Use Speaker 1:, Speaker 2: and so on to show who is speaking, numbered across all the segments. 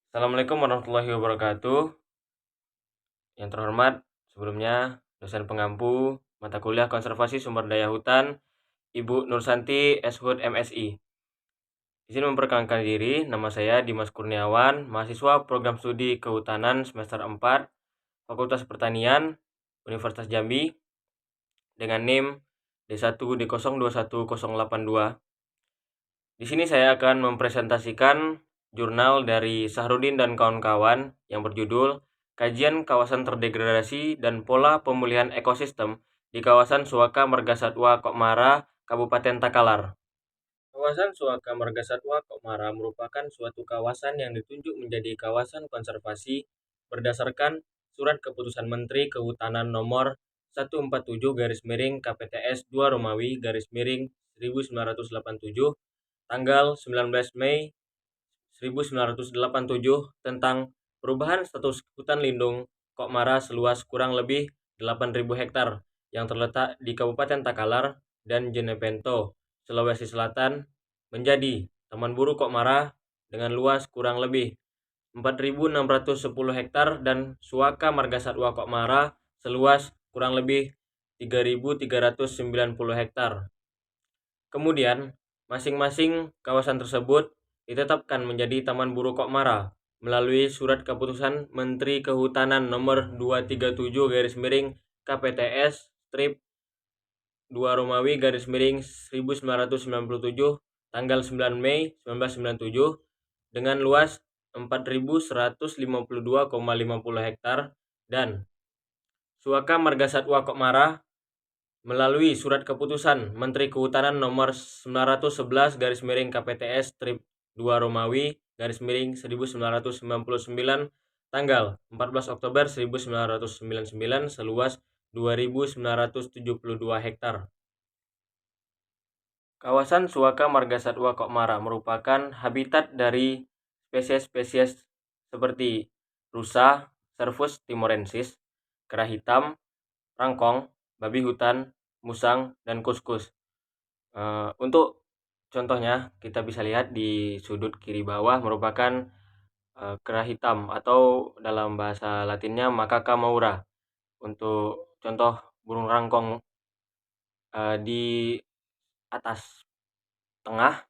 Speaker 1: Assalamualaikum warahmatullahi wabarakatuh. Yang terhormat, sebelumnya dosen pengampu mata kuliah Konservasi Sumber Daya Hutan, Ibu Nursanti Eshud MSI. Izin memperkenalkan diri, nama saya Dimas Kurniawan, mahasiswa program studi Kehutanan semester 4, Fakultas Pertanian, Universitas Jambi, dengan NIM D1D0210082. Di sini saya akan mempresentasikan jurnal dari Sahrudin dan kawan-kawan yang berjudul Kajian Kawasan Terdegradasi dan Pola Pemulihan Ekosistem di Kawasan Suaka Margasatwa Kokmara, Kabupaten Takalar. Kawasan Suaka Margasatwa Kokmara merupakan suatu kawasan yang ditunjuk menjadi kawasan konservasi berdasarkan Surat Keputusan Menteri Kehutanan Nomor 147 KPTS 2 Romawi 1987 tanggal 19 Mei 1987 tentang perubahan status hutan lindung Kokmara seluas kurang lebih 8.000 hektar yang terletak di Kabupaten Takalar dan Jenepento, Sulawesi Selatan menjadi Taman Buru Kokmara dengan luas kurang lebih 4.610 hektar dan Suaka Margasatwa Kokmara seluas kurang lebih 3.390 hektar. Kemudian, masing-masing kawasan tersebut ditetapkan menjadi Taman Buru Kokmara melalui Surat Keputusan Menteri Kehutanan Nomor 237 KPTS strip 2 Romawi 1997 tanggal 9 Mei 1997 dengan luas 4.152,50 hektar dan Suaka Margasatwa Kokmara melalui Surat Keputusan Menteri Kehutanan Nomor 911 KPTS strip 2 Romawi 1999 tanggal 14 Oktober 1999 seluas 2.972 hektar. Kawasan Suaka Margasatwa Kokmara merupakan habitat dari spesies-spesies seperti rusa, Cervus timorensis, kera hitam, rangkong, babi hutan, musang, dan kuskus. Untuk contohnya kita bisa lihat di sudut kiri bawah merupakan kera hitam atau dalam bahasa Latinnya Macaca maura. Untuk contoh burung rangkong di atas tengah,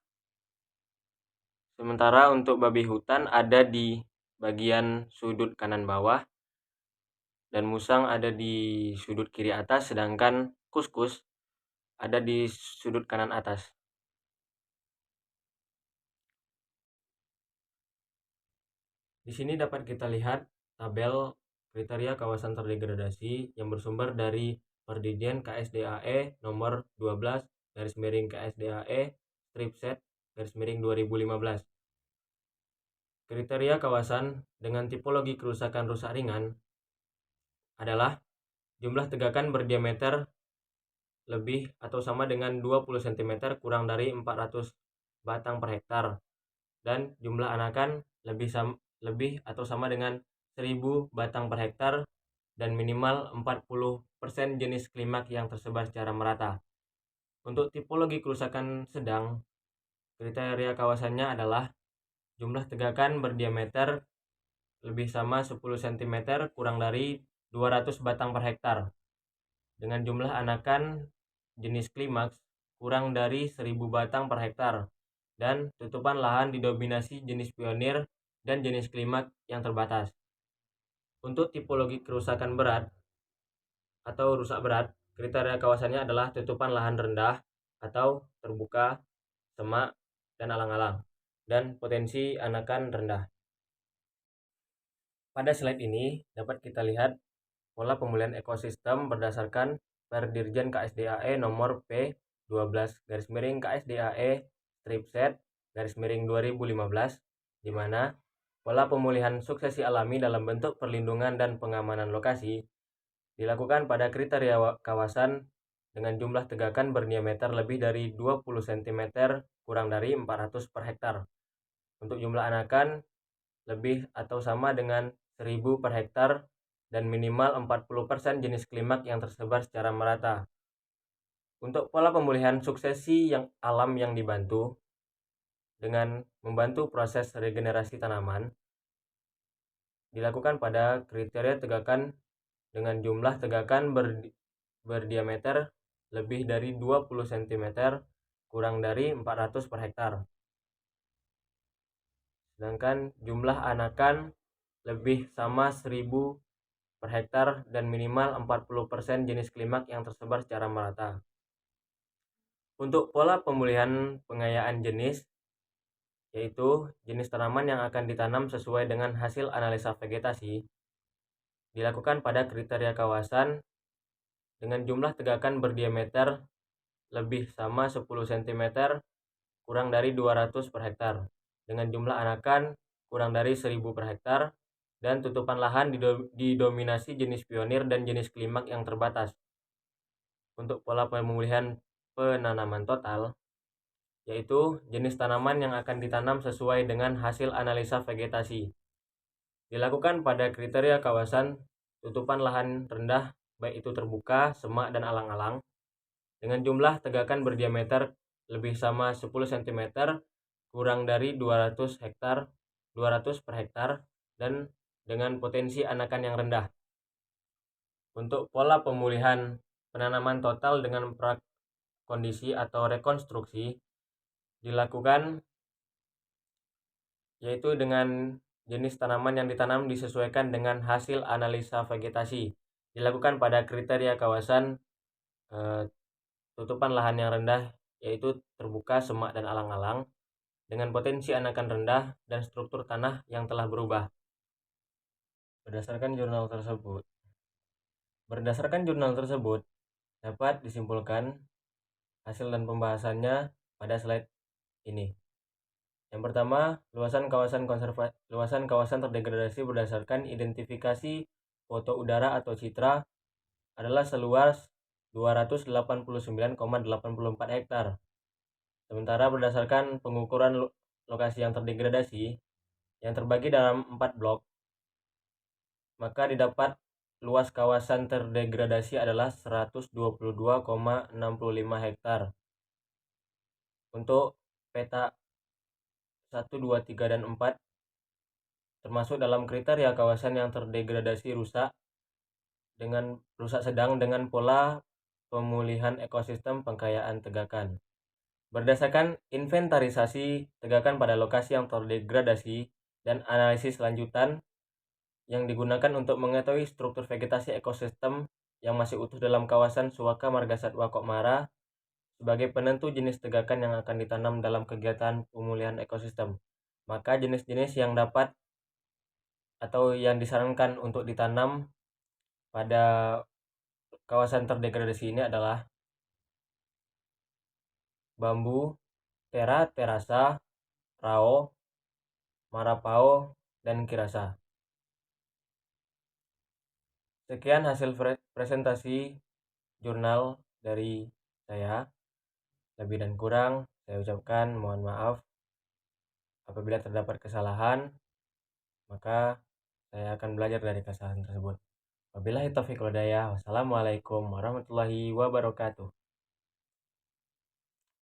Speaker 1: sementara untuk babi hutan ada di bagian sudut kanan bawah dan musang ada di sudut kiri atas, sedangkan kuskus ada di sudut kanan atas. Di sini dapat kita lihat tabel kriteria kawasan terdegradasi yang bersumber dari Perdidian KSDAE nomor 12 KSDAE strip set 2015. Kriteria kawasan dengan tipologi kerusakan rusak ringan adalah jumlah tegakan berdiameter lebih atau sama dengan 20 cm kurang dari 400 batang per hektar dan jumlah anakan lebih atau sama dengan 1000 batang per hektar dan minimal 40% jenis klimak yang tersebar secara merata. Untuk tipologi kerusakan sedang, kriteria kawasannya adalah jumlah tegakan berdiameter lebih sama 10 cm kurang dari 200 batang per hektar dengan jumlah anakan jenis klimaks kurang dari 1000 batang per hektar dan tutupan lahan didominasi jenis pionir dan jenis klimak yang terbatas. Untuk tipologi kerusakan berat atau rusak berat, kriteria kawasannya adalah tutupan lahan rendah atau terbuka, semak, dan alang-alang, dan potensi anakan rendah. Pada slide ini dapat kita lihat pola pemulihan ekosistem berdasarkan Perdirjen KSDAE nomor P12 KSDAE strip set 2015, di mana pola pemulihan suksesi alami dalam bentuk perlindungan dan pengamanan lokasi dilakukan pada kriteria kawasan dengan jumlah tegakan berdiameter lebih dari 20 cm kurang dari 400 per hektar. Untuk jumlah anakan lebih atau sama dengan 1000 per hektar dan minimal 40% jenis klimak yang tersebar secara merata. Untuk pola pemulihan suksesi yang alam yang dibantu dengan membantu proses regenerasi tanaman, dilakukan pada kriteria tegakan dengan jumlah tegakan berdiameter lebih dari 20 cm kurang dari 400 per hektar. Sedangkan jumlah anakan lebih sama 1000 per hektar dan minimal 40% jenis klimak yang tersebar secara merata. Untuk pola pemulihan pengayaan jenis, yaitu jenis tanaman yang akan ditanam sesuai dengan hasil analisa vegetasi, dilakukan pada kriteria kawasan dengan jumlah tegakan berdiameter lebih sama 10 cm kurang dari 200 per hektar, dengan jumlah anakan kurang dari 1000 per hektar, dan tutupan lahan didominasi jenis pionir dan jenis klimak yang terbatas. Untuk pola pemulihan penanaman total, yaitu jenis tanaman yang akan ditanam sesuai dengan hasil analisa vegetasi, dilakukan pada kriteria kawasan tutupan lahan rendah baik itu terbuka, semak, dan alang-alang, dengan jumlah tegakan berdiameter lebih sama 10 cm kurang dari 200 per hektar, dan dengan potensi anakan yang rendah. Untuk pola pemulihan penanaman total dengan prakondisi atau rekonstruksi dilakukan, yaitu dengan jenis tanaman yang ditanam disesuaikan dengan hasil analisa vegetasi, dilakukan pada kriteria kawasan tutupan lahan yang rendah, yaitu terbuka, semak, dan alang-alang, dengan potensi anakan rendah dan struktur tanah yang telah berubah. Berdasarkan jurnal tersebut dapat disimpulkan hasil dan pembahasannya pada slide ini. Yang pertama, luasan kawasan terdegradasi berdasarkan identifikasi foto udara atau citra adalah seluas 289,84 hektar. Sementara berdasarkan pengukuran lokasi yang terdegradasi yang terbagi dalam 4 blok, maka didapat luas kawasan terdegradasi adalah 122,65 hektar. Untuk peta 1, 2, 3, dan 4 termasuk dalam kriteria kawasan yang terdegradasi rusak sedang dengan pola pemulihan ekosistem pengkayaan tegakan. Berdasarkan inventarisasi tegakan pada lokasi yang terdegradasi dan analisis lanjutan yang digunakan untuk mengetahui struktur vegetasi ekosistem yang masih utuh dalam kawasan Suaka Margasatwa Kokmara sebagai penentu jenis tegakan yang akan ditanam dalam kegiatan pemulihan ekosistem, maka jenis-jenis yang dapat atau yang disarankan untuk ditanam pada kawasan terdegradasi ini adalah bambu, terasa, rao, marapao, dan kirasa. Sekian hasil presentasi jurnal dari saya. Lebih dan kurang saya ucapkan mohon maaf. Apabila terdapat kesalahan, maka saya akan belajar dari kesalahan tersebut. Wabillahi taufiq wal hidayah. Wassalamualaikum warahmatullahi wabarakatuh.